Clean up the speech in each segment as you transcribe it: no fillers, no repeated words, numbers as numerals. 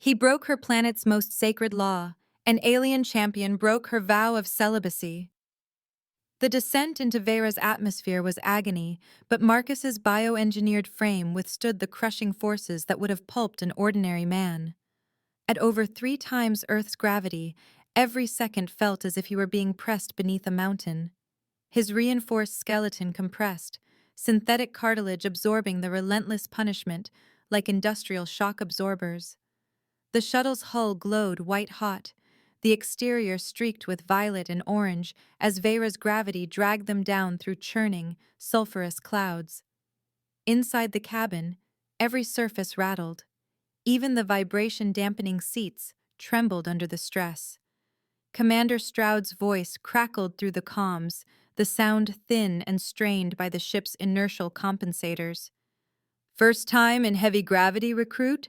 He broke her planet's most sacred law. An alien champion broke her vow of celibacy. The descent into Vera's atmosphere was agony, but Marcus's bioengineered frame withstood the crushing forces that would have pulped an ordinary man. At over 3 times Earth's gravity, every second felt as if he were being pressed beneath a mountain. His reinforced skeleton compressed, synthetic cartilage absorbing the relentless punishment like industrial shock absorbers. The shuttle's hull glowed white-hot, the exterior streaked with violet and orange as Vera's gravity dragged them down through churning, sulphurous clouds. Inside the cabin, every surface rattled. Even the vibration-dampening seats trembled under the stress. Commander Stroud's voice crackled through the comms, the sound thin and strained by the ship's inertial compensators. "First time in heavy gravity, recruit?"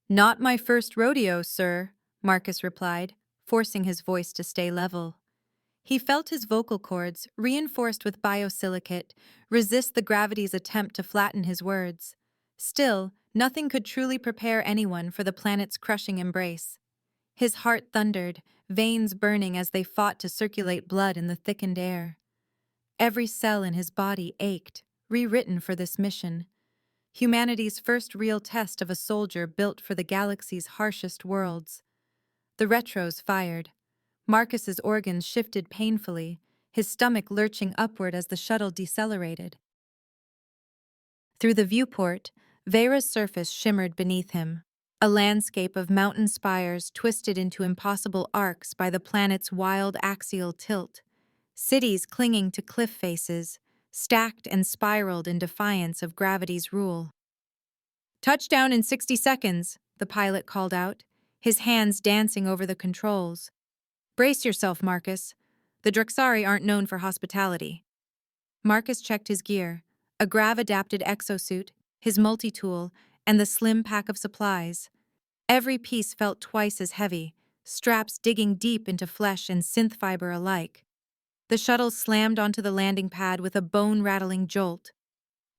"Not my first rodeo, sir," Marcus replied, forcing his voice to stay level. He felt his vocal cords, reinforced with biosilicate, resist the gravity's attempt to flatten his words. Still, nothing could truly prepare anyone for the planet's crushing embrace. His heart thundered, veins burning as they fought to circulate blood in the thickened air. Every cell in his body ached, rewritten for this mission. Humanity's first real test of a soldier built for the galaxy's harshest worlds. The retros fired. Marcus's organs shifted painfully, his stomach lurching upward as the shuttle decelerated. Through the viewport, Vera's surface shimmered beneath him, a landscape of mountain spires twisted into impossible arcs by the planet's wild axial tilt, cities clinging to cliff faces, stacked and spiraled in defiance of gravity's rule. "Touchdown in 60 seconds, the pilot called out, his hands dancing over the controls. "Brace yourself, Marcus. The Draxari aren't known for hospitality." Marcus checked his gear, a grav-adapted exosuit, his multi-tool, and the slim pack of supplies. Every piece felt twice as heavy, straps digging deep into flesh and synth fiber alike. The shuttle slammed onto the landing pad with a bone-rattling jolt.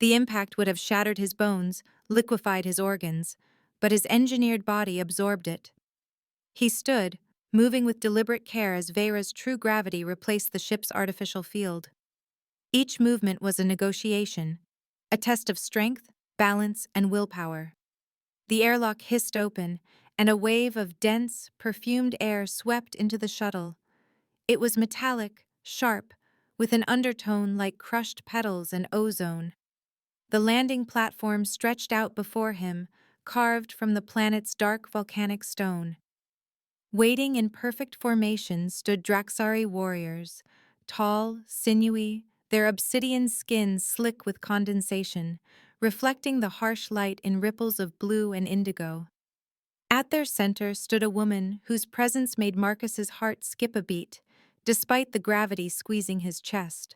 The impact would have shattered his bones, liquefied his organs, but his engineered body absorbed it. He stood, moving with deliberate care as Vera's true gravity replaced the ship's artificial field. Each movement was a negotiation, a test of strength, balance, and willpower. The airlock hissed open, and a wave of dense, perfumed air swept into the shuttle. It was metallic, sharp, with an undertone like crushed petals and ozone. The landing platform stretched out before him, carved from the planet's dark volcanic stone. Waiting in perfect formation stood Draxari warriors, tall, sinewy, their obsidian skins slick with condensation, reflecting the harsh light in ripples of blue and indigo. At their center stood a woman whose presence made Marcus's heart skip a beat, despite the gravity squeezing his chest.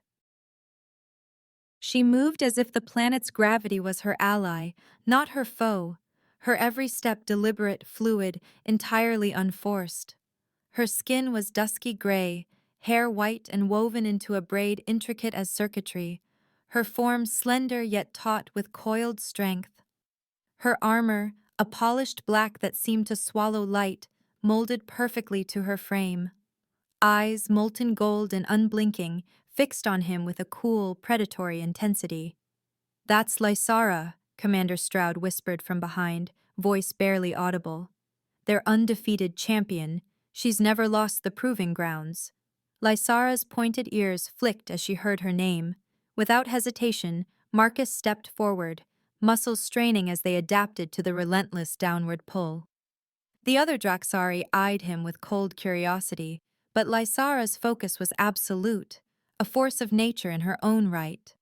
She moved as if the planet's gravity was her ally, not her foe, her every step deliberate, fluid, entirely unforced. Her skin was dusky gray, hair white and woven into a braid intricate as circuitry, her form slender yet taut with coiled strength. Her armor, a polished black that seemed to swallow light, molded perfectly to her frame. Eyes, molten gold and unblinking, fixed on him with a cool, predatory intensity. "That's Lysara," Commander Stroud whispered from behind, voice barely audible. "Their undefeated champion. She's never lost the proving grounds." Lysara's pointed ears flicked as she heard her name. Without hesitation, Marcus stepped forward, muscles straining as they adapted to the relentless downward pull. The other Draxari eyed him with cold curiosity, but Lysara's focus was absolute, a force of nature in her own right.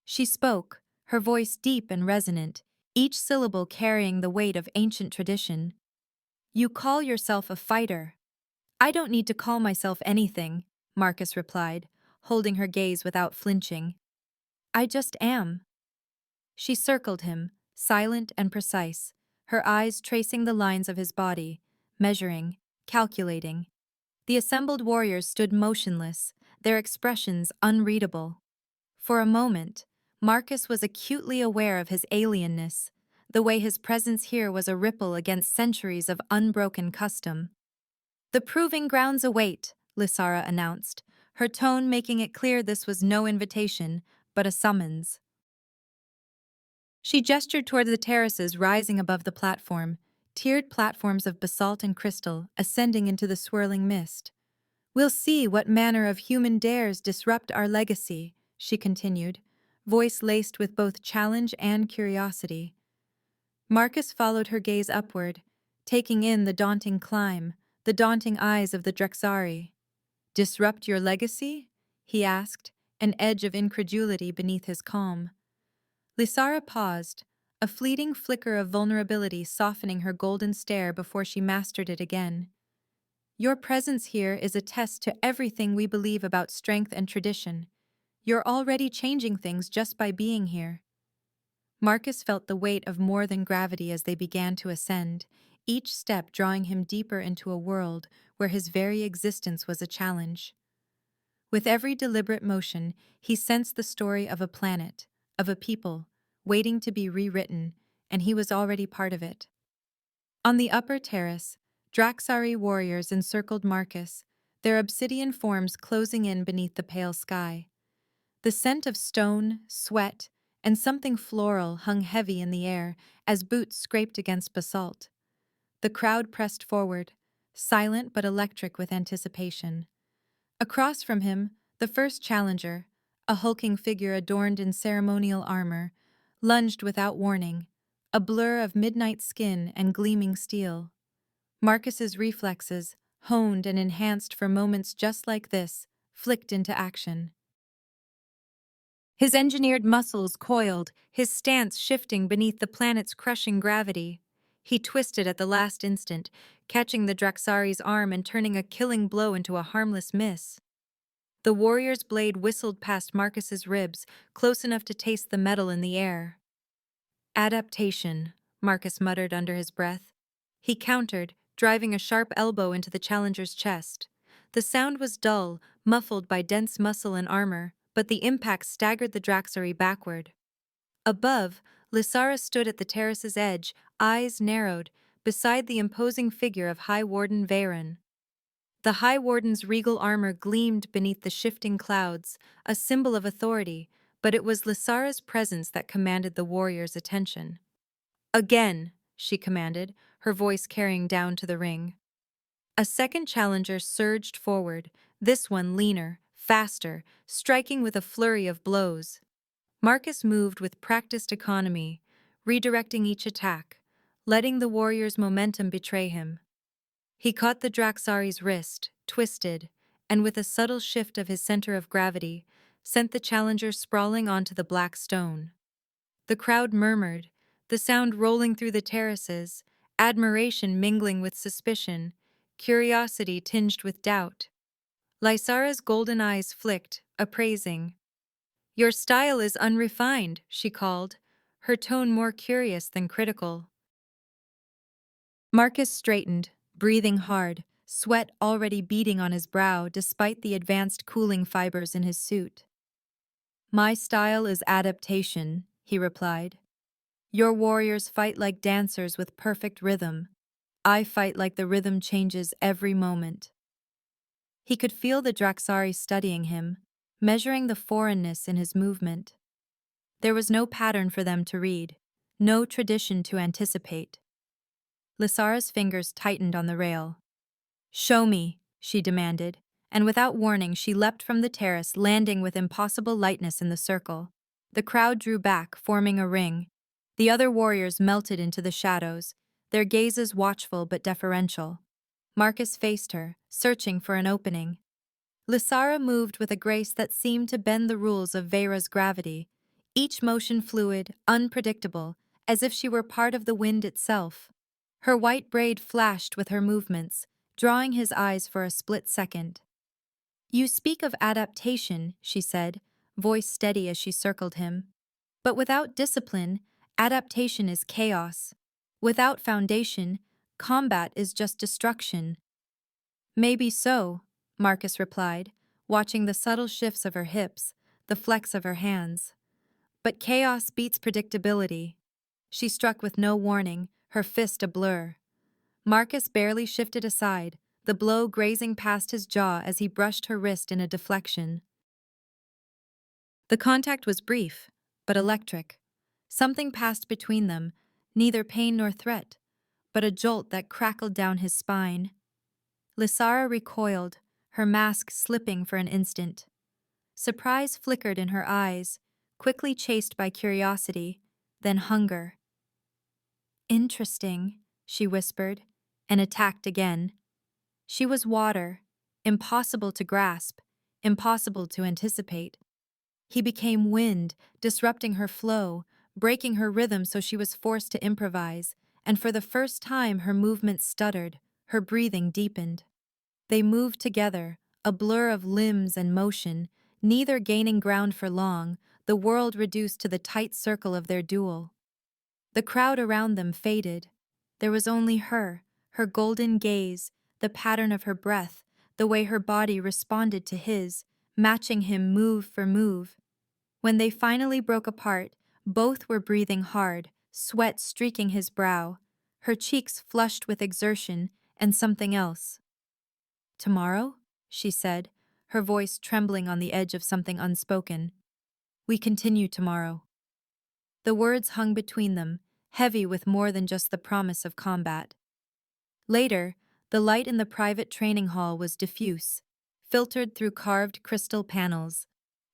She spoke, her voice deep and resonant, each syllable carrying the weight of ancient tradition. "You call yourself a fighter." "I don't need to call myself anything," Marcus replied, holding her gaze without flinching. "I just am." She circled him, silent and precise, her eyes tracing the lines of his body, measuring, calculating. The assembled warriors stood motionless, their expressions unreadable. For a moment, Marcus was acutely aware of his alienness, the way his presence here was a ripple against centuries of unbroken custom. "The proving grounds await," Lysara announced, her tone making it clear this was no invitation, but a summons. She gestured toward the terraces rising above the platform, tiered platforms of basalt and crystal ascending into the swirling mist. "We'll see what manner of human dares disrupt our legacy," she continued, voice laced with both challenge and curiosity. Marcus followed her gaze upward, taking in the daunting climb, the daunting eyes of the Drexari. "Disrupt your legacy?" he asked, an edge of incredulity beneath his calm. Lysara paused, a fleeting flicker of vulnerability softening her golden stare before she mastered it again. "Your presence here is a test to everything we believe about strength and tradition. You're already changing things just by being here." Marcus felt the weight of more than gravity as they began to ascend, each step drawing him deeper into a world where his very existence was a challenge. With every deliberate motion, he sensed the story of a planet, of a people, waiting to be rewritten, and he was already part of it. On the upper terrace, Draxari warriors encircled Marcus, their obsidian forms closing in beneath the pale sky. The scent of stone, sweat, and something floral hung heavy in the air as boots scraped against basalt. The crowd pressed forward, silent but electric with anticipation. Across from him, the first challenger, a hulking figure adorned in ceremonial armor, lunged without warning, a blur of midnight skin and gleaming steel. Marcus's reflexes, honed and enhanced for moments just like this, flicked into action. His engineered muscles coiled, his stance shifting beneath the planet's crushing gravity. He twisted at the last instant, catching the Draxari's arm and turning a killing blow into a harmless miss. The warrior's blade whistled past Marcus's ribs, close enough to taste the metal in the air. "Adaptation," Marcus muttered under his breath. He countered, driving a sharp elbow into the challenger's chest. The sound was dull, muffled by dense muscle and armor, but the impact staggered the Draxari backward. Above, Lysara stood at the terrace's edge, eyes narrowed, beside the imposing figure of High Warden Veyron. The High Warden's regal armor gleamed beneath the shifting clouds, a symbol of authority, but it was Lysara's presence that commanded the warrior's attention. "Again," she commanded, her voice carrying down to the ring. A second challenger surged forward, this one leaner, faster, striking with a flurry of blows. Marcus moved with practiced economy, redirecting each attack, letting the warrior's momentum betray him. He caught the Draxari's wrist, twisted, and with a subtle shift of his center of gravity, sent the challenger sprawling onto the black stone. The crowd murmured, the sound rolling through the terraces, admiration mingling with suspicion, curiosity tinged with doubt. Lysara's golden eyes flicked, appraising. "Your style is unrefined," she called, her tone more curious than critical. Marcus straightened, breathing hard, sweat already beading on his brow despite the advanced cooling fibers in his suit. "My style is adaptation," he replied. "Your warriors fight like dancers with perfect rhythm. I fight like the rhythm changes every moment." He could feel the Draxari studying him, measuring the foreignness in his movement. There was no pattern for them to read, no tradition to anticipate. Lysara's fingers tightened on the rail. "Show me," she demanded, and without warning she leapt from the terrace, landing with impossible lightness in the circle. The crowd drew back, forming a ring. The other warriors melted into the shadows, their gazes watchful but deferential. Marcus faced her, searching for an opening. Lysara moved with a grace that seemed to bend the rules of Veyra's gravity, each motion fluid, unpredictable, as if she were part of the wind itself. Her white braid flashed with her movements, drawing his eyes for a split second. "You speak of adaptation," she said, voice steady as she circled him. "But without discipline, adaptation is chaos. Without foundation, combat is just destruction." "Maybe so," Marcus replied, watching the subtle shifts of her hips, the flex of her hands. "But chaos beats predictability." She struck with no warning, her fist a blur. Marcus barely shifted aside, the blow grazing past his jaw as he brushed her wrist in a deflection. The contact was brief, but electric. Something passed between them, neither pain nor threat, but a jolt that crackled down his spine. Lysara recoiled, her mask slipping for an instant. Surprise flickered in her eyes, quickly chased by curiosity, then hunger. "Interesting," she whispered, and attacked again. She was water, impossible to grasp, impossible to anticipate. He became wind, disrupting her flow, breaking her rhythm so she was forced to improvise, and for the first time her movements stuttered, her breathing deepened. They moved together, a blur of limbs and motion, neither gaining ground for long, the world reduced to the tight circle of their duel. The crowd around them faded. There was only her golden gaze, the pattern of her breath, the way her body responded to his, matching him move for move. When they finally broke apart, both were breathing hard, sweat streaking his brow, her cheeks flushed with exertion and something else. "Tomorrow?" she said, her voice trembling on the edge of something unspoken. "We continue tomorrow." The words hung between them, heavy with more than just the promise of combat. Later, the light in the private training hall was diffuse, filtered through carved crystal panels.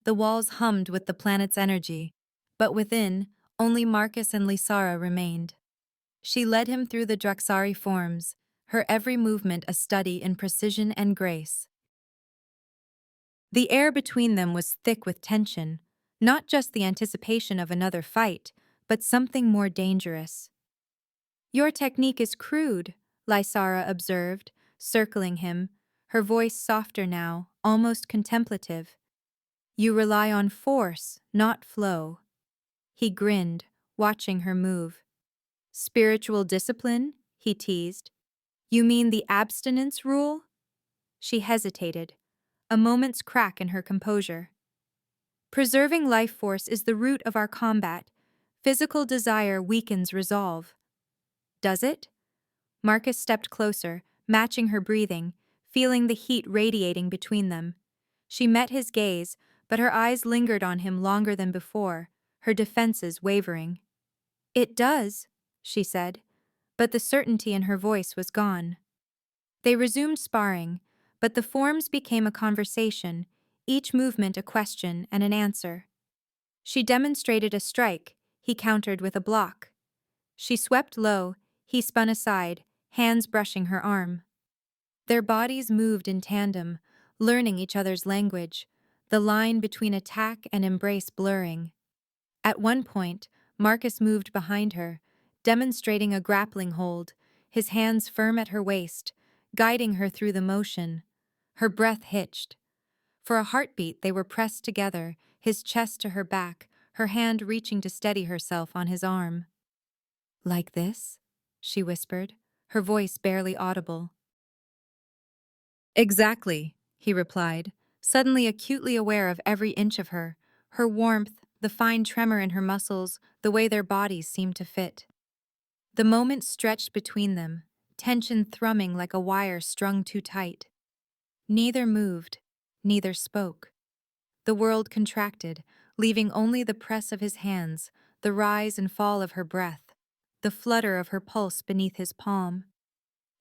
The walls hummed with the planet's energy, but within, only Marcus and Lysara remained. She led him through the Draxari forms, her every movement a study in precision and grace. The air between them was thick with tension, not just the anticipation of another fight, but something more dangerous. "Your technique is crude," Lysara observed, circling him, her voice softer now, almost contemplative. "You rely on force, not flow." He grinned, watching her move. "Spiritual discipline?" he teased. "You mean the abstinence rule?" She hesitated, a moment's crack in her composure. "Preserving life force is the root of our combat. Physical desire weakens resolve." "Does it?" Marcus stepped closer, matching her breathing, feeling the heat radiating between them. She met his gaze, but her eyes lingered on him longer than before, her defenses wavering. "It does," she said, but the certainty in her voice was gone. They resumed sparring, but the forms became a conversation, each movement a question and an answer. She demonstrated a strike, he countered with a block. She swept low, he spun aside, hands brushing her arm. Their bodies moved in tandem, learning each other's language, the line between attack and embrace blurring. At one point, Marcus moved behind her, demonstrating a grappling hold, his hands firm at her waist, guiding her through the motion. Her breath hitched. For a heartbeat they were pressed together, his chest to her back, her hand reaching to steady herself on his arm. "Like this?" she whispered, her voice barely audible. "Exactly," he replied, suddenly acutely aware of every inch of her, her warmth, the fine tremor in her muscles, the way their bodies seemed to fit. The moment stretched between them, tension thrumming like a wire strung too tight. Neither moved, neither spoke. The world contracted, leaving only the press of his hands, the rise and fall of her breath, the flutter of her pulse beneath his palm.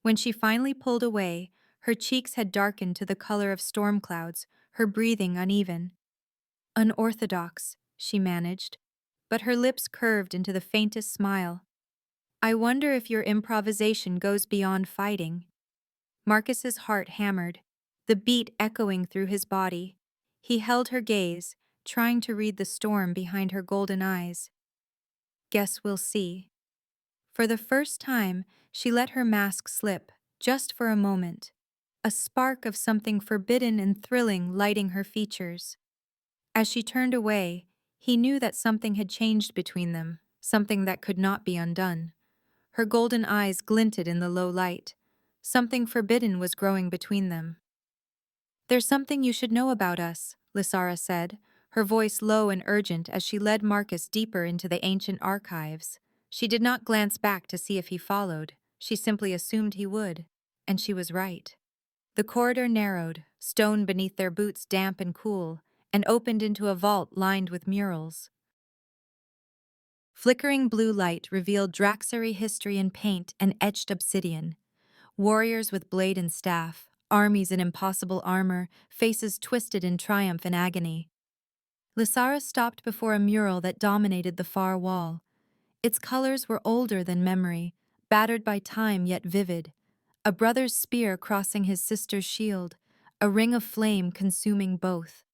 When she finally pulled away, her cheeks had darkened to the color of storm clouds, her breathing uneven. "Unorthodox," she managed, but her lips curved into the faintest smile. "I wonder if your improvisation goes beyond fighting." Marcus's heart hammered, the beat echoing through his body. He held her gaze, trying to read the storm behind her golden eyes. "Guess we'll see." For the first time, she let her mask slip, just for a moment, a spark of something forbidden and thrilling lighting her features. As she turned away, he knew that something had changed between them, something that could not be undone. Her golden eyes glinted in the low light. Something forbidden was growing between them. "There's something you should know about us," Lysara said, her voice low and urgent as she led Marcus deeper into the ancient archives. She did not glance back to see if he followed. She simply assumed he would, and she was right. The corridor narrowed, stone beneath their boots damp and cool, and opened into a vault lined with murals. Flickering blue light revealed Draxary history in paint and etched obsidian. Warriors with blade and staff, armies in impossible armor, faces twisted in triumph and agony. Lysara stopped before a mural that dominated the far wall. Its colors were older than memory, battered by time yet vivid. A brother's spear crossing his sister's shield, a ring of flame consuming both.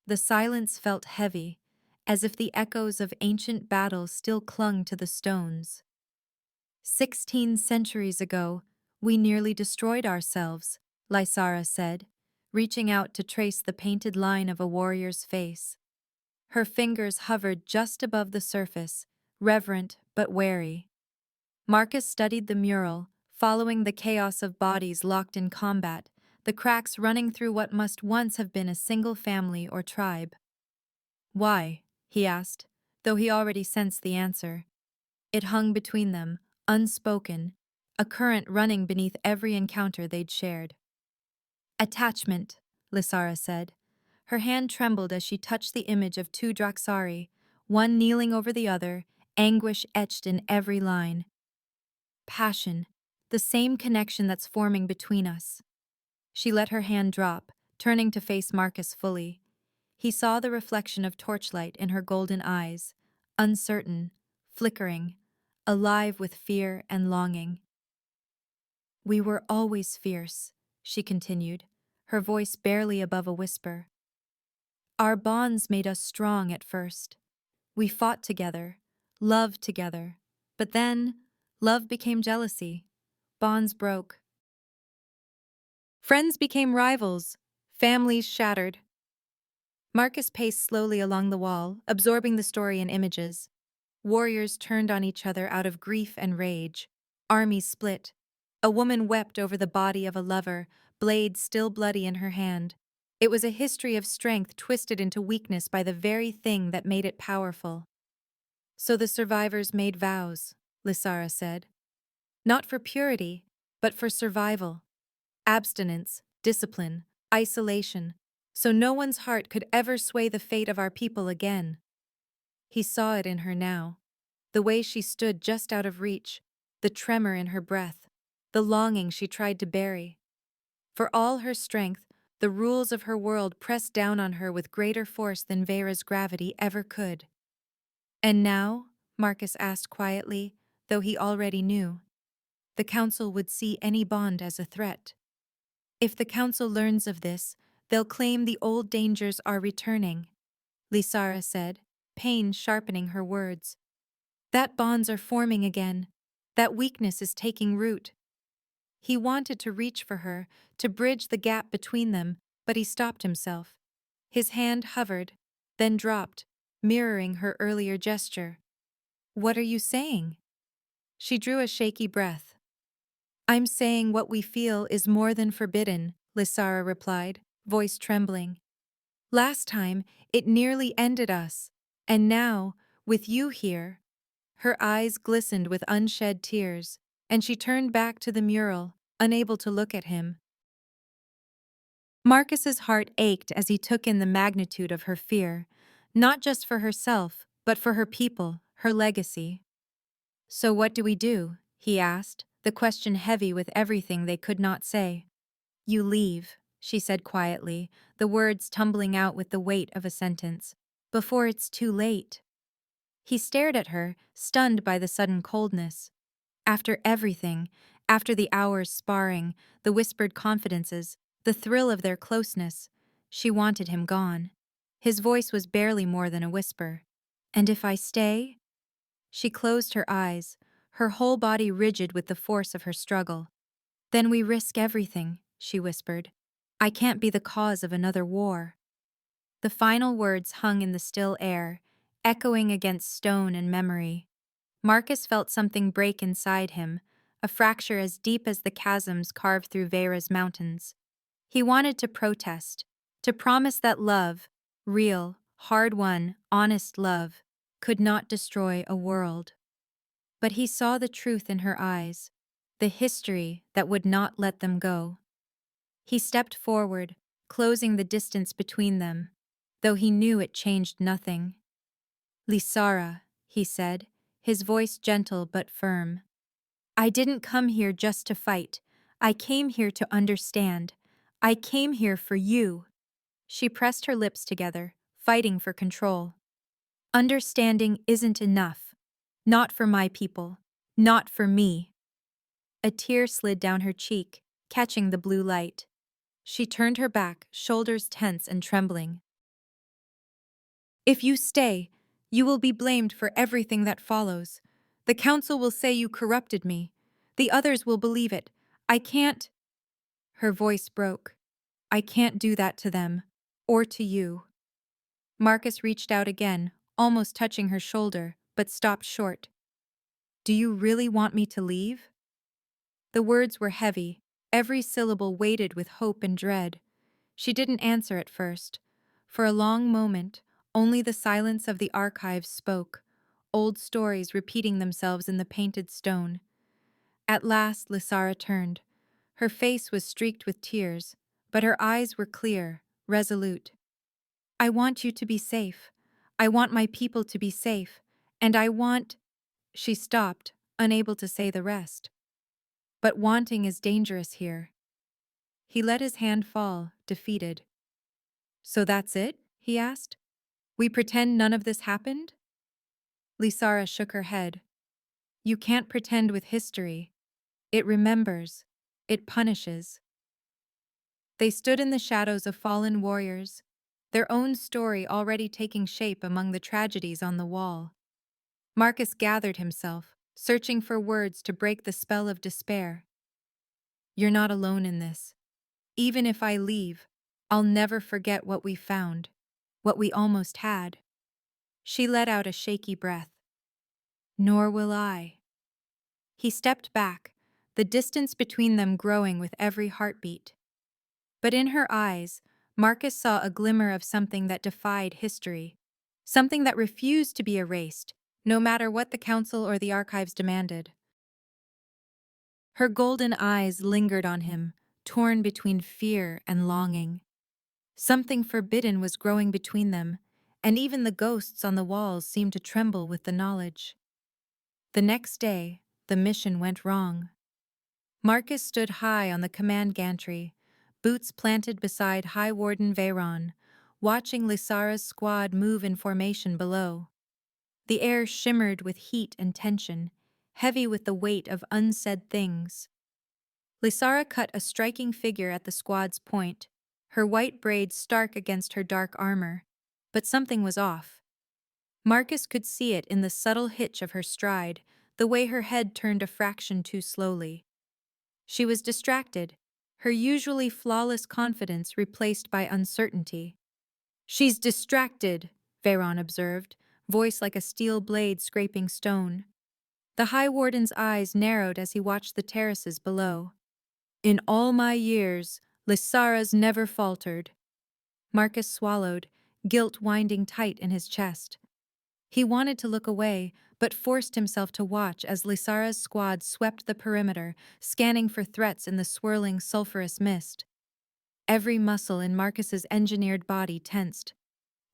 The silence felt heavy, as if the echoes of ancient battles still clung to the stones. 16 centuries ago, we nearly destroyed ourselves, Lysara said, reaching out to trace the painted line of a warrior's face. Her fingers hovered just above the surface, reverent but wary. Marcus studied the mural, following the chaos of bodies locked in combat, the cracks running through what must once have been a single family or tribe. Why? He asked, though he already sensed the answer. It hung between them, unspoken, a current running beneath every encounter they'd shared. Attachment, Lysara said. Her hand trembled as she touched the image of two Draxari, one kneeling over the other, anguish etched in every line. Passion, the same connection that's forming between us. She let her hand drop, turning to face Marcus fully. He saw the reflection of torchlight in her golden eyes, uncertain, flickering, alive with fear and longing. We were always fierce, she continued, her voice barely above a whisper. Our bonds made us strong at first. We fought together, loved together, but then love became jealousy. Bonds broke. Friends became rivals. Families shattered. Marcus paced slowly along the wall, absorbing the story and images. Warriors turned on each other out of grief and rage. Armies split. A woman wept over the body of a lover, blade still bloody in her hand. It was a history of strength twisted into weakness by the very thing that made it powerful. So the survivors made vows, Lysara said. Not for purity, but for survival. Abstinence, discipline, isolation, so no one's heart could ever sway the fate of our people again. He saw it in her now, the way she stood just out of reach, the tremor in her breath, the longing she tried to bury. For all her strength, the rules of her world pressed down on her with greater force than Vera's gravity ever could. And now, Marcus asked quietly, though he already knew, the council would see any bond as a threat. If the council learns of this, they'll claim the old dangers are returning, Lysara said, pain sharpening her words. That bonds are forming again. That weakness is taking root. He wanted to reach for her, to bridge the gap between them, but he stopped himself. His hand hovered, then dropped, mirroring her earlier gesture. What are you saying? She drew a shaky breath. I'm saying what we feel is more than forbidden, Lysara replied, voice trembling. Last time, it nearly ended us, and now, with you here. Her eyes glistened with unshed tears, and she turned back to the mural, unable to look at him. Marcus's heart ached as he took in the magnitude of her fear, not just for herself, but for her people, her legacy. So what do we do? He asked, the question heavy with everything they could not say. You leave, she said quietly, the words tumbling out with the weight of a sentence. Before it's too late. He stared at her, stunned by the sudden coldness. After everything, after the hours sparring, the whispered confidences, the thrill of their closeness, she wanted him gone. His voice was barely more than a whisper. And if I stay? She closed her eyes, her whole body rigid with the force of her struggle. Then we risk everything, she whispered. I can't be the cause of another war. The final words hung in the still air, echoing against stone and memory. Marcus felt something break inside him, a fracture as deep as the chasms carved through Vera's mountains. He wanted to protest, to promise that love, real, hard-won, honest love, could not destroy a world. But he saw the truth in her eyes, the history that would not let them go. He stepped forward, closing the distance between them, though he knew it changed nothing. "Lisara," he said, his voice gentle but firm. "I didn't come here just to fight. I came here to understand. I came here for you." She pressed her lips together, fighting for control. "Understanding isn't enough. Not for my people. Not for me." A tear slid down her cheek, catching the blue light. She turned her back, shoulders tense and trembling. "If you stay, you will be blamed for everything that follows. The council will say you corrupted me. The others will believe it. I can't—" Her voice broke. "I can't do that to them. Or to you." Marcus reached out again, almost touching her shoulder, but stopped short. "Do you really want me to leave?" The words were heavy, every syllable weighted with hope and dread. She didn't answer at first. For a long moment, only the silence of the archives spoke, old stories repeating themselves in the painted stone. At last, Lisara turned. Her face was streaked with tears, but her eyes were clear, resolute. "I want you to be safe. I want my people to be safe. And I want—" She stopped, unable to say the rest. "But wanting is dangerous here." He let his hand fall, defeated. "So that's it?" he asked. "We pretend none of this happened?" Lisara shook her head. "You can't pretend with history. It remembers. It punishes." They stood in the shadows of fallen warriors, their own story already taking shape among the tragedies on the wall. Marcus gathered himself, searching for words to break the spell of despair. "You're not alone in this. Even if I leave, I'll never forget what we found, what we almost had." She let out a shaky breath. "Nor will I." He stepped back, the distance between them growing with every heartbeat. But in her eyes, Marcus saw a glimmer of something that defied history, something that refused to be erased, no matter what the council or the archives demanded. Her golden eyes lingered on him, torn between fear and longing. Something forbidden was growing between them, and even the ghosts on the walls seemed to tremble with the knowledge. The next day, the mission went wrong. Marcus stood high on the command gantry, boots planted beside High Warden Veyron, watching Lisara's squad move in formation below. The air shimmered with heat and tension, heavy with the weight of unsaid things. Lisara cut a striking figure at the squad's point, her white braids stark against her dark armor. But something was off. Marcus could see it in the subtle hitch of her stride, the way her head turned a fraction too slowly. She was distracted, her usually flawless confidence replaced by uncertainty. "She's distracted," Veyron observed, voice like a steel blade scraping stone. The High Warden's eyes narrowed as he watched the terraces below. "In all my years, Lisara's never faltered." Marcus swallowed, guilt winding tight in his chest. He wanted to look away, but forced himself to watch as Lisara's squad swept the perimeter, scanning for threats in the swirling sulphurous mist. Every muscle in Marcus's engineered body tensed.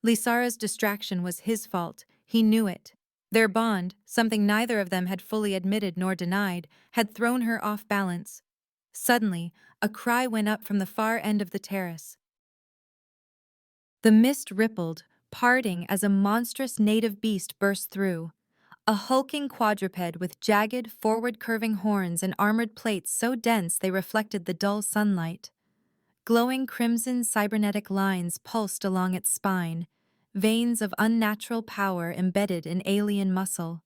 Lisara's distraction was his fault, he knew it. Their bond, something neither of them had fully admitted nor denied, had thrown her off balance. Suddenly, a cry went up from the far end of the terrace. The mist rippled, parting as a monstrous native beast burst through. A hulking quadruped with jagged, forward-curving horns and armored plates so dense they reflected the dull sunlight. Glowing crimson cybernetic lines pulsed along its spine, veins of unnatural power embedded in alien muscle.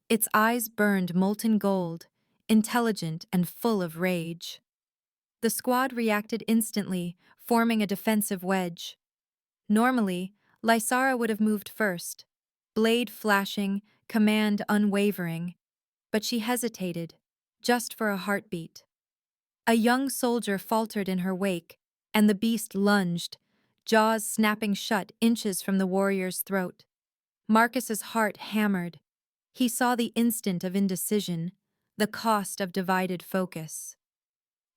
Its eyes burned molten gold, intelligent and full of rage. The squad reacted instantly, forming a defensive wedge. Normally, Lisara would have moved first, blade flashing, command unwavering, but she hesitated, just for a heartbeat. A young soldier faltered in her wake, and the beast lunged, jaws snapping shut inches from the warrior's throat. Marcus's heart hammered. He saw the instant of indecision, the cost of divided focus.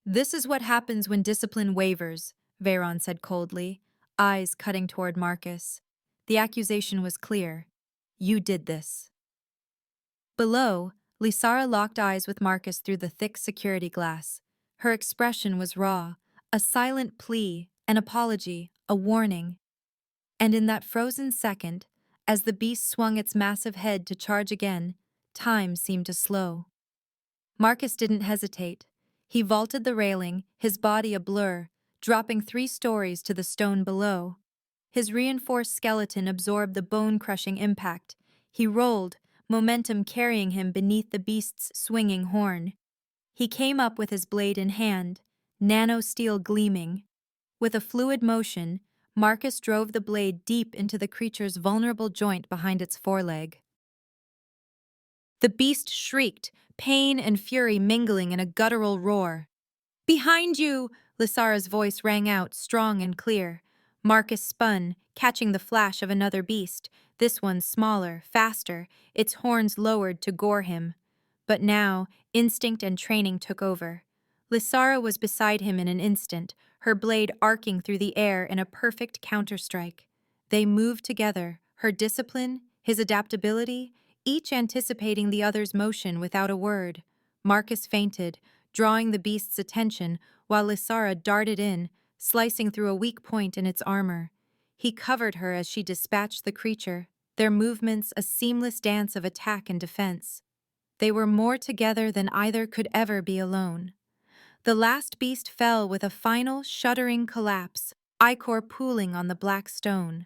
"This is what happens when discipline wavers," Veyron said coldly, eyes cutting toward Marcus. The accusation was clear. "You did this." Below, Lysara locked eyes with Marcus through the thick security glass. Her expression was raw, a silent plea, an apology, a warning. And in that frozen second, as the beast swung its massive head to charge again, time seemed to slow. Marcus didn't hesitate. He vaulted the railing, his body a blur, dropping 3 stories to the stone below. His reinforced skeleton absorbed the bone-crushing impact. He rolled, momentum carrying him beneath the beast's swinging horn. He came up with his blade in hand, nano-steel gleaming. With a fluid motion, Marcus drove the blade deep into the creature's vulnerable joint behind its foreleg. The beast shrieked, pain and fury mingling in a guttural roar. "Behind you!" Lysara's voice rang out, strong and clear. Marcus spun, catching the flash of another beast, this one smaller, faster, its horns lowered to gore him. But now, instinct and training took over. Lysara was beside him in an instant, her blade arcing through the air in a perfect counterstrike. They moved together, her discipline, his adaptability, each anticipating the other's motion without a word. Marcus feinted, drawing the beast's attention, while Lysara darted in, slicing through a weak point in its armor. He covered her as she dispatched the creature, their movements a seamless dance of attack and defense. They were more together than either could ever be alone. The last beast fell with a final, shuddering collapse, ichor pooling on the black stone.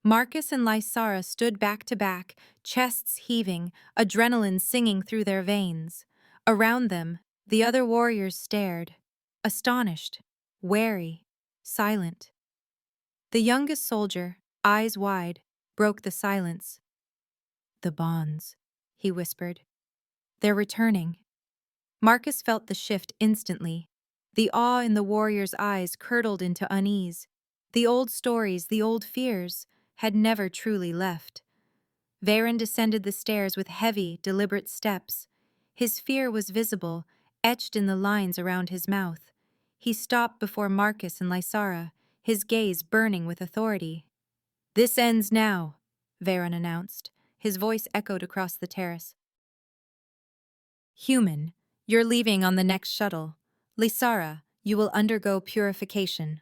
Marcus and Lysara stood back to back, chests heaving, adrenaline singing through their veins. Around them, the other warriors stared, astonished, wary, silent. The youngest soldier, eyes wide, broke the silence. "The bonds," he whispered. "They're returning." Marcus felt the shift instantly. The awe in the warrior's eyes curdled into unease. The old stories, the old fears, had never truly left. Veyron descended the stairs with heavy, deliberate steps. His fear was visible, etched in the lines around his mouth. He stopped before Marcus and Lysara, his gaze burning with authority. "This ends now," Veyron announced. His voice echoed across the terrace. "Human, you're leaving on the next shuttle. Lysara, you will undergo purification."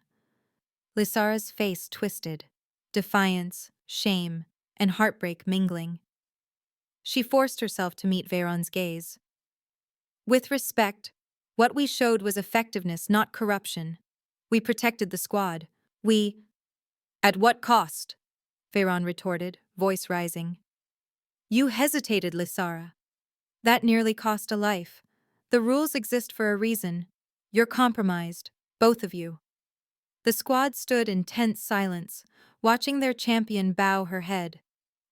Lysara's face twisted, defiance, shame, and heartbreak mingling. She forced herself to meet Veyron's gaze. "With respect, what we showed was effectiveness, not corruption. We protected the squad. We—" "At what cost?" Veyron retorted, voice rising. "You hesitated, Lysara. That nearly cost a life. The rules exist for a reason. You're compromised, both of you." The squad stood in tense silence, watching their champion bow her head.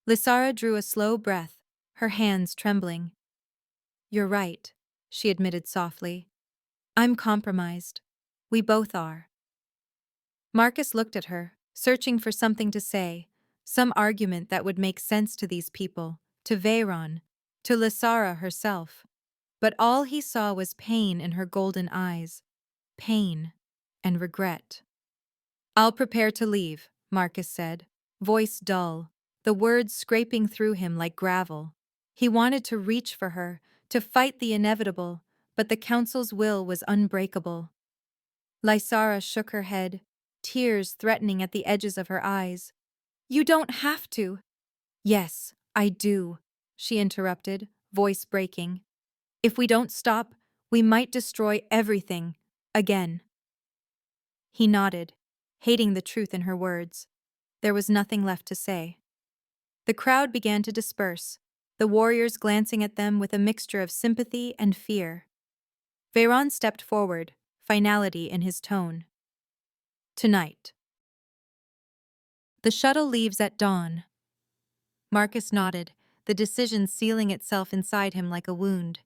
Lysara drew a slow breath, her hands trembling. "You're right," she admitted softly. "I'm compromised. We both are." Marcus looked at her, searching for something to say, some argument that would make sense to these people, to Veyron, to Lysara herself. But all he saw was pain in her golden eyes. Pain and regret. "I'll prepare to leave," Marcus said, voice dull, the words scraping through him like gravel. He wanted to reach for her, to fight the inevitable, but the council's will was unbreakable. Lysara shook her head, tears threatening at the edges of her eyes. "You don't have to." "Yes, I do," she interrupted, voice breaking. "If we don't stop, we might destroy everything, again." He nodded, hating the truth in her words. There was nothing left to say. The crowd began to disperse, the warriors glancing at them with a mixture of sympathy and fear. Veyron stepped forward, finality in his tone. "Tonight." "The shuttle leaves at dawn." Marcus nodded, the decision sealing itself inside him like a wound.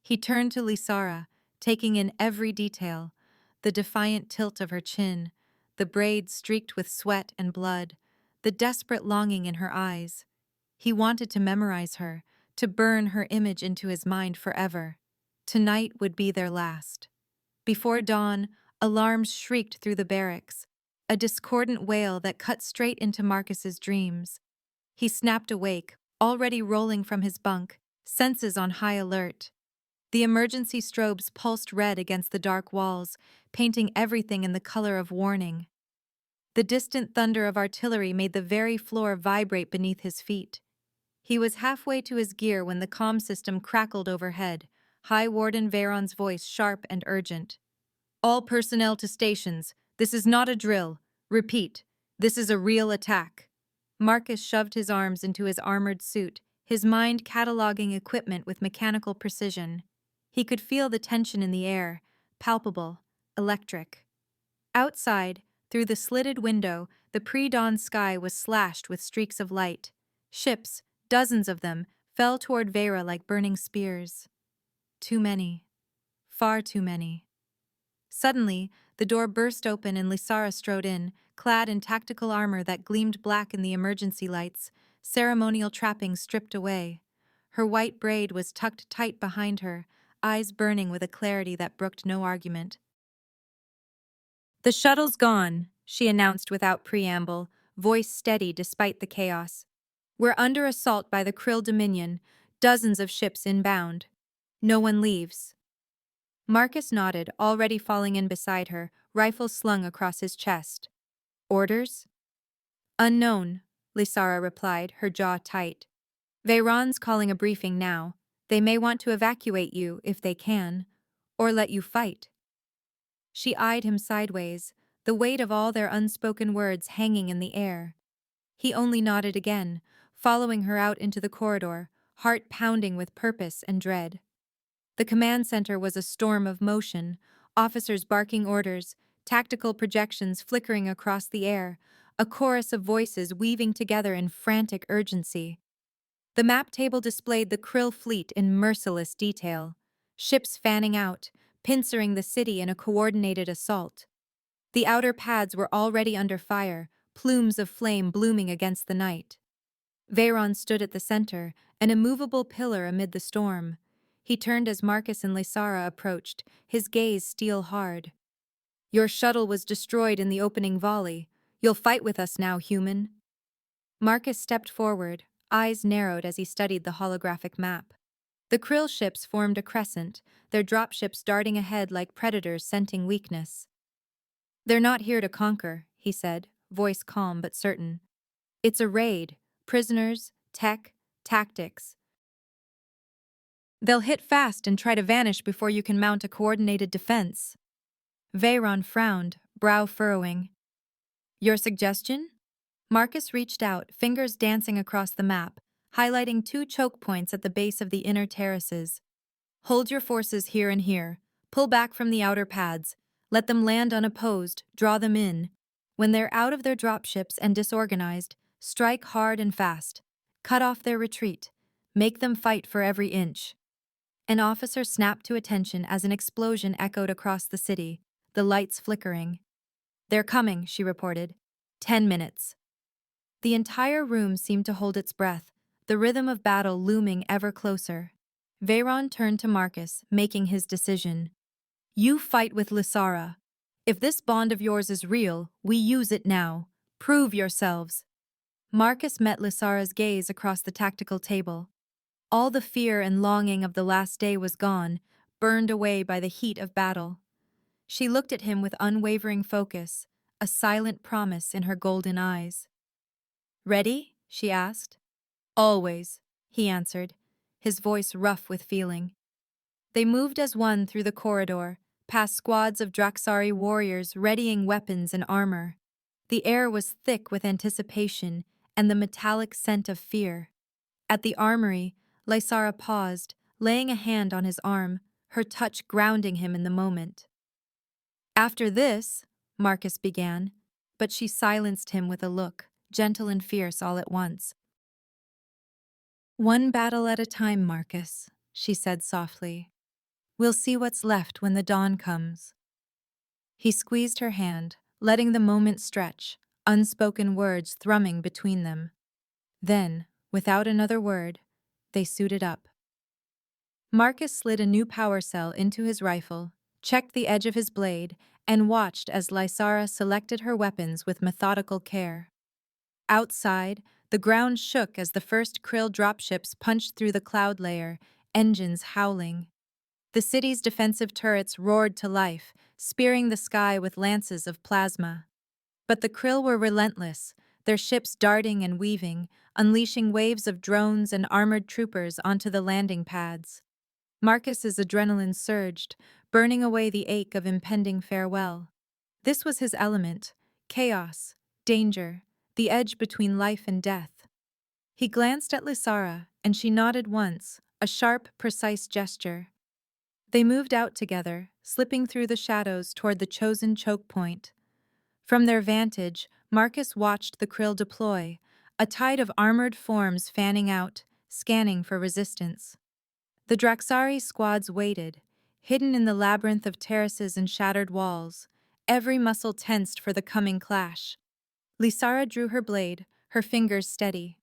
He turned to Lysara, taking in every detail, the defiant tilt of her chin, the braids streaked with sweat and blood, the desperate longing in her eyes. He wanted to memorize her, to burn her image into his mind forever. Tonight would be their last. Before dawn, alarms shrieked through the barracks, a discordant wail that cut straight into Marcus's dreams. He snapped awake, already rolling from his bunk, senses on high alert. The emergency strobes pulsed red against the dark walls, painting everything in the color of warning. The distant thunder of artillery made the very floor vibrate beneath his feet. He was halfway to his gear when the comm system crackled overhead, High Warden Veyron's voice sharp and urgent. All personnel to stations. This is not a drill. Repeat, this is a real attack. Marcus shoved his arms into his armored suit, his mind cataloging equipment with mechanical precision. He could feel the tension in the air, palpable, electric. Outside, through the slitted window, the pre-dawn sky was slashed with streaks of light. Ships, dozens of them, fell toward Vera like burning spears. Too many. Far too many. Suddenly, the door burst open and Lysara strode in, clad in tactical armor that gleamed black in the emergency lights, ceremonial trappings stripped away. Her white braid was tucked tight behind her, eyes burning with a clarity that brooked no argument. "The shuttle's gone," she announced without preamble, voice steady despite the chaos. "We're under assault by the Krill Dominion, dozens of ships inbound. No one leaves." Marcus nodded, already falling in beside her, rifle slung across his chest. "Orders?" "Unknown," Lysara replied, her jaw tight. "Veyron's calling a briefing now. They may want to evacuate you, if they can, or let you fight." She eyed him sideways, the weight of all their unspoken words hanging in the air. He only nodded again, following her out into the corridor, heart pounding with purpose and dread. The command center was a storm of motion, officers barking orders, tactical projections flickering across the air, a chorus of voices weaving together in frantic urgency. The map table displayed the Krill fleet in merciless detail, ships fanning out, pincering the city in a coordinated assault. The outer pads were already under fire, plumes of flame blooming against the night. Veyron stood at the center, an immovable pillar amid the storm. He turned as Marcus and Lysara approached, his gaze steel hard. "Your shuttle was destroyed in the opening volley. You'll fight with us now, human." Marcus stepped forward, eyes narrowed as he studied the holographic map. The Krill ships formed a crescent, their dropships darting ahead like predators scenting weakness. "They're not here to conquer," he said, voice calm but certain. "It's a raid. Prisoners, tech, tactics. They'll hit fast and try to vanish before you can mount a coordinated defense." Veyron frowned, brow furrowing. "Your suggestion?" Marcus reached out, fingers dancing across the map, highlighting 2 choke points at the base of the inner terraces. "Hold your forces here and here. Pull back from the outer pads. Let them land unopposed. Draw them in. When they're out of their dropships and disorganized, strike hard and fast. Cut off their retreat. Make them fight for every inch." An officer snapped to attention as an explosion echoed across the city, the lights flickering. "They're coming," she reported. 10 minutes. The entire room seemed to hold its breath, the rhythm of battle looming ever closer. Veyron turned to Marcus, making his decision. "You fight with Lysara. If this bond of yours is real, we use it now. Prove yourselves." Marcus met Lysara's gaze across the tactical table. All the fear and longing of the last day was gone, burned away by the heat of battle. She looked at him with unwavering focus, a silent promise in her golden eyes. "Ready?" she asked. "Always," he answered, his voice rough with feeling. They moved as one through the corridor, past squads of Draxari warriors readying weapons and armor. The air was thick with anticipation and the metallic scent of fear. At the armory, Lysara paused, laying a hand on his arm, her touch grounding him in the moment. "After this," Marcus began, but she silenced him with a look, gentle and fierce all at once. "One battle at a time, Marcus," she said softly. "We'll see what's left when the dawn comes." He squeezed her hand, letting the moment stretch, unspoken words thrumming between them. Then, without another word, They suited up. Marcus slid a new power cell into his rifle, checked the edge of his blade, and watched as Lysara selected her weapons with methodical care. Outside, the ground shook as the first Krill dropships punched through the cloud layer, engines howling. The city's defensive turrets roared to life, spearing the sky with lances of plasma. But the Krill were relentless, their ships darting and weaving, unleashing waves of drones and armored troopers onto the landing pads. Marcus's adrenaline surged, burning away the ache of impending farewell. This was his element: chaos, danger, the edge between life and death. He glanced at Lysara, and she nodded once, a sharp, precise gesture. They moved out together, slipping through the shadows toward the chosen choke point. From their vantage, Marcus watched the Krill deploy, a tide of armored forms fanning out, scanning for resistance. The Draxari squads waited, hidden in the labyrinth of terraces and shattered walls, every muscle tensed for the coming clash. Lysara drew her blade, her fingers steady.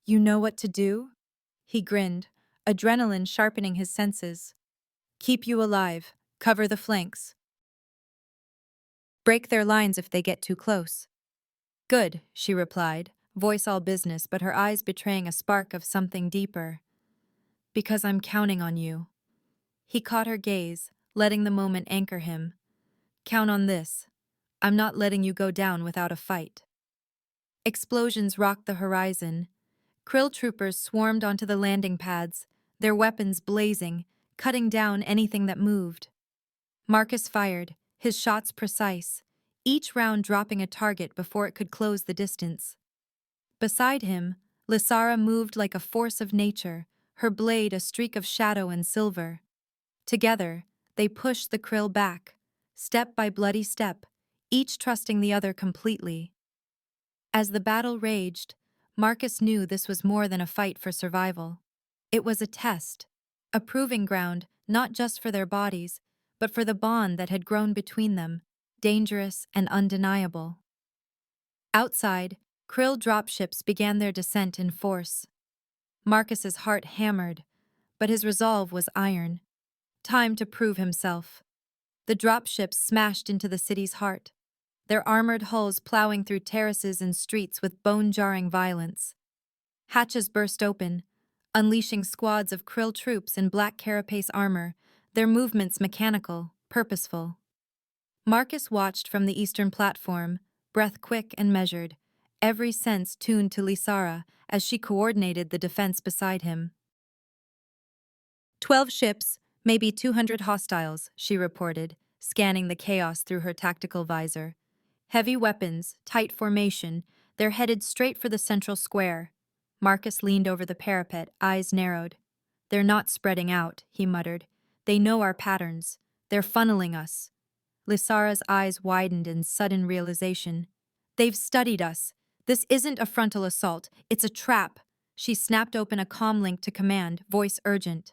"You know what to do?" He grinned, adrenaline sharpening his senses. "Keep you alive, cover the flanks. Break their lines if they get too close." "Good," she replied, voice all business but her eyes betraying a spark of something deeper. "Because I'm counting on you." He caught her gaze, letting the moment anchor him. "Count on this. I'm not letting you go down without a fight." Explosions rocked the horizon. Krill troopers swarmed onto the landing pads, their weapons blazing, cutting down anything that moved. Marcus fired, his shots precise, each round dropping a target before it could close the distance. Beside him, Lysara moved like a force of nature, her blade a streak of shadow and silver. Together, they pushed the Krill back, step by bloody step, each trusting the other completely. As the battle raged, Marcus knew this was more than a fight for survival. It was a test, a proving ground not just for their bodies, but for the bond that had grown between them, dangerous and undeniable. Outside, Krill dropships began their descent in force. Marcus's heart hammered, but his resolve was iron. Time to prove himself. The dropships smashed into the city's heart, their armored hulls plowing through terraces and streets with bone-jarring violence. Hatches burst open, unleashing squads of Krill troops in black carapace armor, their movements mechanical, purposeful. Marcus watched from the eastern platform, breath quick and measured, every sense tuned to Lysara as she coordinated the defense beside him. 12 ships, maybe 200 hostiles, she reported, scanning the chaos through her tactical visor. Heavy weapons, tight formation, they're headed straight for the central square. Marcus leaned over the parapet, eyes narrowed. "They're not spreading out," he muttered. "They know our patterns. They're funneling us." Lysara's eyes widened in sudden realization. "They've studied us. This isn't a frontal assault, it's a trap." She snapped open a comm link to command, voice urgent.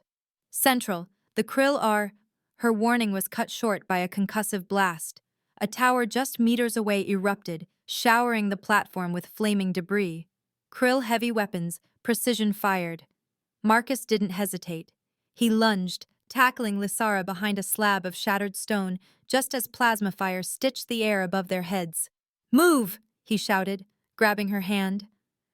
"Central, the Krill are—" Her warning was cut short by a concussive blast. A tower just meters away erupted, showering the platform with flaming debris. Krill heavy weapons, precision fired. Marcus didn't hesitate. He lunged, tackling Lysara behind a slab of shattered stone just as plasma fire stitched the air above their heads. "Move!" he shouted, grabbing her hand.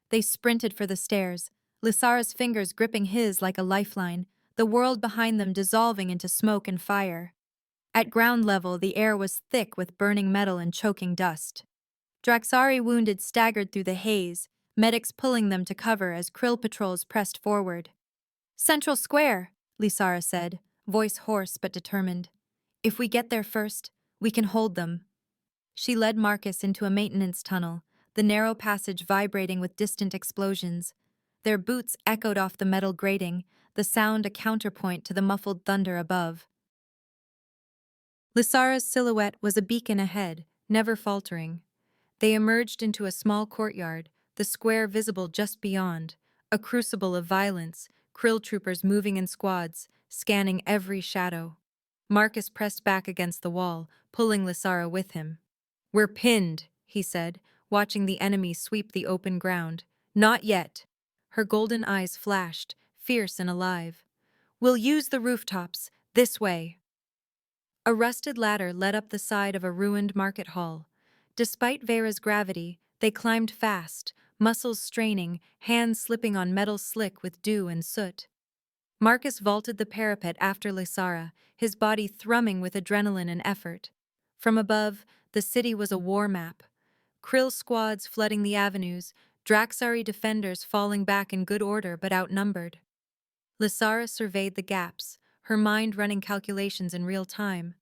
They sprinted for the stairs, Lysara's fingers gripping his like a lifeline, the world behind them dissolving into smoke and fire. At ground level, the air was thick with burning metal and choking dust. Draxari wounded staggered through the haze, medics pulling them to cover as Krill patrols pressed forward. "Central Square," Lysara said, voice hoarse but determined. "If we get there first, we can hold them." She led Marcus into a maintenance tunnel, the narrow passage vibrating with distant explosions. Their boots echoed off the metal grating, the sound a counterpoint to the muffled thunder above. Lysara's silhouette was a beacon ahead, never faltering. They emerged into a small courtyard, the square visible just beyond, a crucible of violence, Krill troopers moving in squads, scanning every shadow. Marcus pressed back against the wall, pulling Lysara with him. "We're pinned," he said, watching the enemy sweep the open ground. "Not yet." Her golden eyes flashed, fierce and alive. "We'll use the rooftops, this way." A rusted ladder led up the side of a ruined market hall. Despite Vera's gravity, they climbed fast, muscles straining, hands slipping on metal slick with dew and soot. Marcus vaulted the parapet after Lysara, his body thrumming with adrenaline and effort. From above, the city was a war map. Krill squads flooding the avenues, Draxari defenders falling back in good order but outnumbered. Lysara surveyed the gaps, her mind running calculations in real time.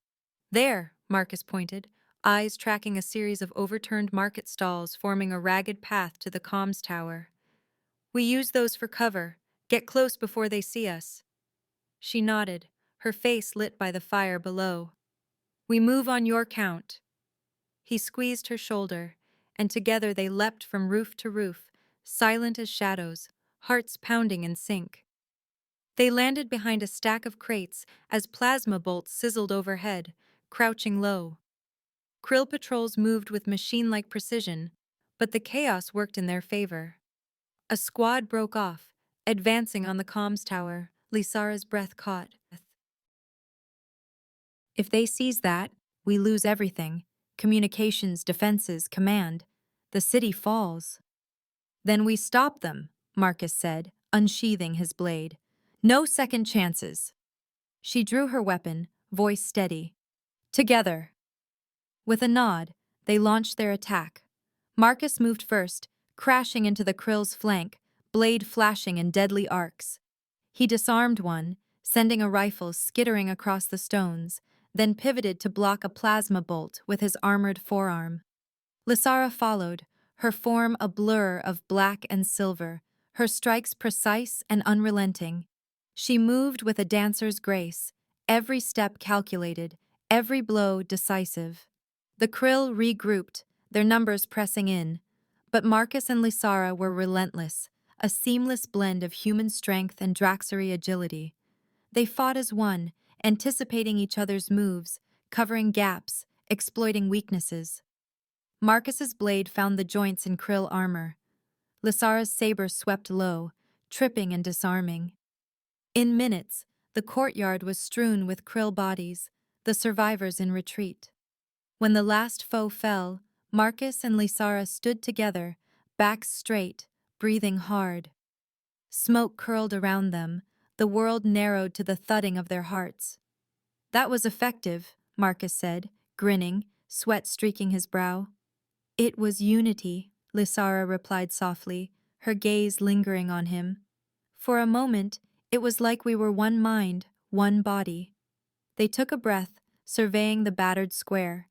"There," Marcus pointed, eyes tracking a series of overturned market stalls forming a ragged path to the comms tower. "We use those for cover. Get close before they see us." She nodded, her face lit by the fire below. "We move on your count." He squeezed her shoulder, and together they leapt from roof to roof, silent as shadows, hearts pounding in sync. They landed behind a stack of crates as plasma bolts sizzled overhead, crouching low. Krill patrols moved with machine-like precision, but the chaos worked in their favor. A squad broke off, advancing on the comms tower. Lysara's breath caught. "If they seize that, we lose everything. Communications, defenses, command. The city falls." "Then we stop them," Marcus said, unsheathing his blade. "No second chances." She drew her weapon, voice steady. "Together." With a nod, they launched their attack. Marcus moved first, crashing into the Krill's flank, blade flashing in deadly arcs. He disarmed one, sending a rifle skittering across the stones, then pivoted to block a plasma bolt with his armored forearm. Lysara followed, her form a blur of black and silver, her strikes precise and unrelenting. She moved with a dancer's grace, every step calculated, every blow decisive. The Krill regrouped, their numbers pressing in, but Marcus and Lysara were relentless, a seamless blend of human strength and Draxari agility. They fought as one, anticipating each other's moves, covering gaps, exploiting weaknesses. Marcus's blade found the joints in Krill armor. Lysara's saber swept low, tripping and disarming. In minutes, the courtyard was strewn with Krill bodies, the survivors in retreat. When the last foe fell, Marcus and Lysara stood together, backs straight, breathing hard. Smoke curled around them, the world narrowed to the thudding of their hearts. "That was effective," Marcus said, grinning, sweat streaking his brow. "It was unity," Lysara replied softly, her gaze lingering on him. "For a moment, it was like we were one mind, one body." They took a breath, surveying the battered square.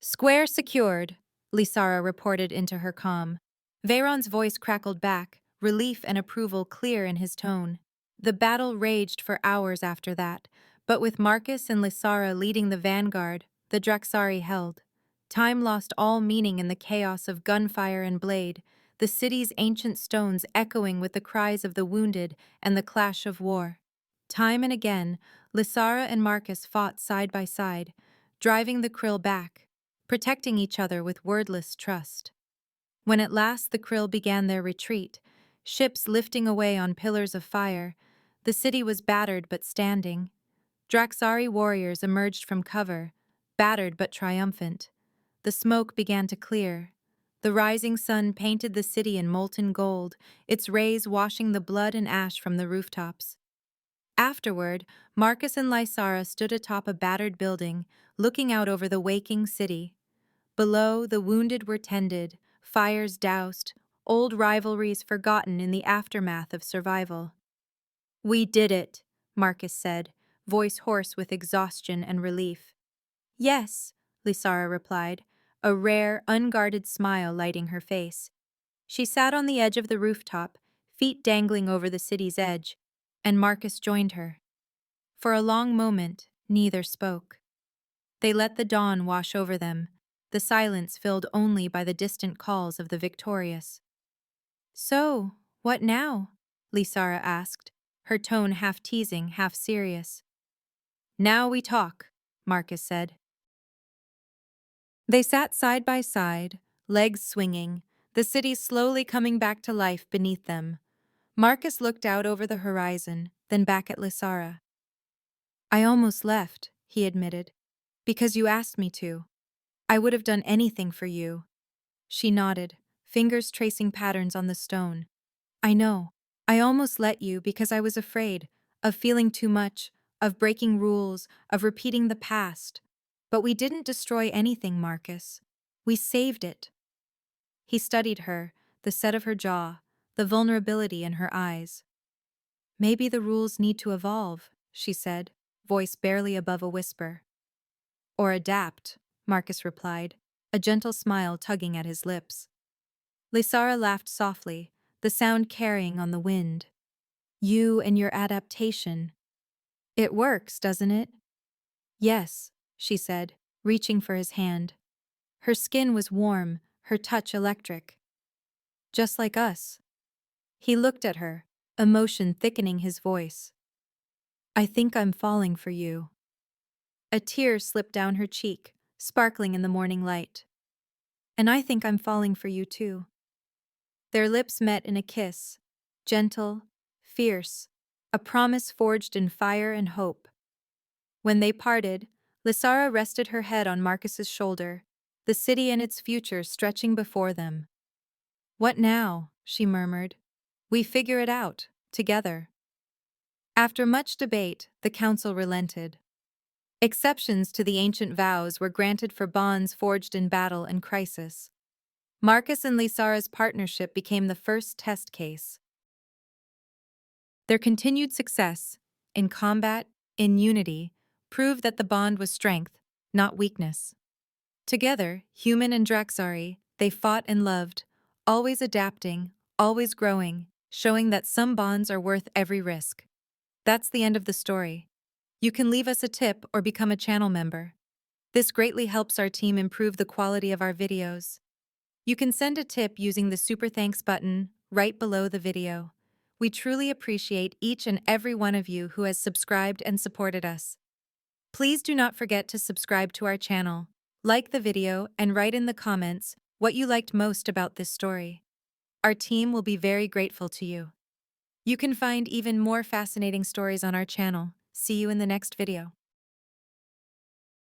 "Square secured," Lysara reported into her comm. Veyron's voice crackled back, relief and approval clear in his tone. The battle raged for hours after that, but with Marcus and Lysara leading the vanguard, the Draxari held. Time lost all meaning in the chaos of gunfire and blade, the city's ancient stones echoing with the cries of the wounded and the clash of war. Time and again, Lysara and Marcus fought side by side, driving the Krill back, protecting each other with wordless trust. When at last the Krill began their retreat, ships lifting away on pillars of fire, the city was battered but standing. Draxari warriors emerged from cover, battered but triumphant. The smoke began to clear. The rising sun painted the city in molten gold, its rays washing the blood and ash from the rooftops. Afterward, Marcus and Lysara stood atop a battered building, looking out over the waking city. Below, the wounded were tended, fires doused, old rivalries forgotten in the aftermath of survival. "We did it," Marcus said, voice hoarse with exhaustion and relief. "Yes," Lysara replied, a rare, unguarded smile lighting her face. She sat on the edge of the rooftop, feet dangling over the city's edge, and Marcus joined her. For a long moment, neither spoke. They let the dawn wash over them, the silence filled only by the distant calls of the victorious. "So, what now?" Lysara asked, her tone half teasing, half serious. "Now we talk," Marcus said. They sat side by side, legs swinging, the city slowly coming back to life beneath them. Marcus looked out over the horizon, then back at Lysara. I almost left, he admitted. Because you asked me to. I would have done anything for you. She nodded, fingers tracing patterns on the stone. I know. I almost let you because I was afraid of feeling too much, of breaking rules, of repeating the past. But we didn't destroy anything, Marcus. We saved it. He studied her, the set of her jaw, the vulnerability in her eyes. Maybe the rules need to evolve, she said, voice barely above a whisper. Or adapt, Marcus replied, a gentle smile tugging at his lips. Lysara laughed softly, the sound carrying on the wind. You and your adaptation. It works, doesn't it? Yes, she said, reaching for his hand. Her skin was warm, her touch electric. Just like us. He looked at her, emotion thickening his voice. I think I'm falling for you. A tear slipped down her cheek, sparkling in the morning light. And I think I'm falling for you too. Their lips met in a kiss, gentle, fierce, a promise forged in fire and hope. When they parted, Lysara rested her head on Marcus's shoulder, the city and its future stretching before them. What now? She murmured. We figure it out, together. After much debate, the council relented. Exceptions to the ancient vows were granted for bonds forged in battle and crisis. Marcus and Lysara's partnership became the first test case. Their continued success, in combat, in unity, proved that the bond was strength, not weakness. Together, human and Draxari, they fought and loved, always adapting, always growing, showing that some bonds are worth every risk. That's the end of the story. You can leave us a tip or become a channel member. This greatly helps our team improve the quality of our videos. You can send a tip using the Super Thanks button right below the video. We truly appreciate each and every one of you who has subscribed and supported us. Please do not forget to subscribe to our channel, like the video, and write in the comments what you liked most about this story. Our team will be very grateful to you. You can find even more fascinating stories on our channel. See you in the next video.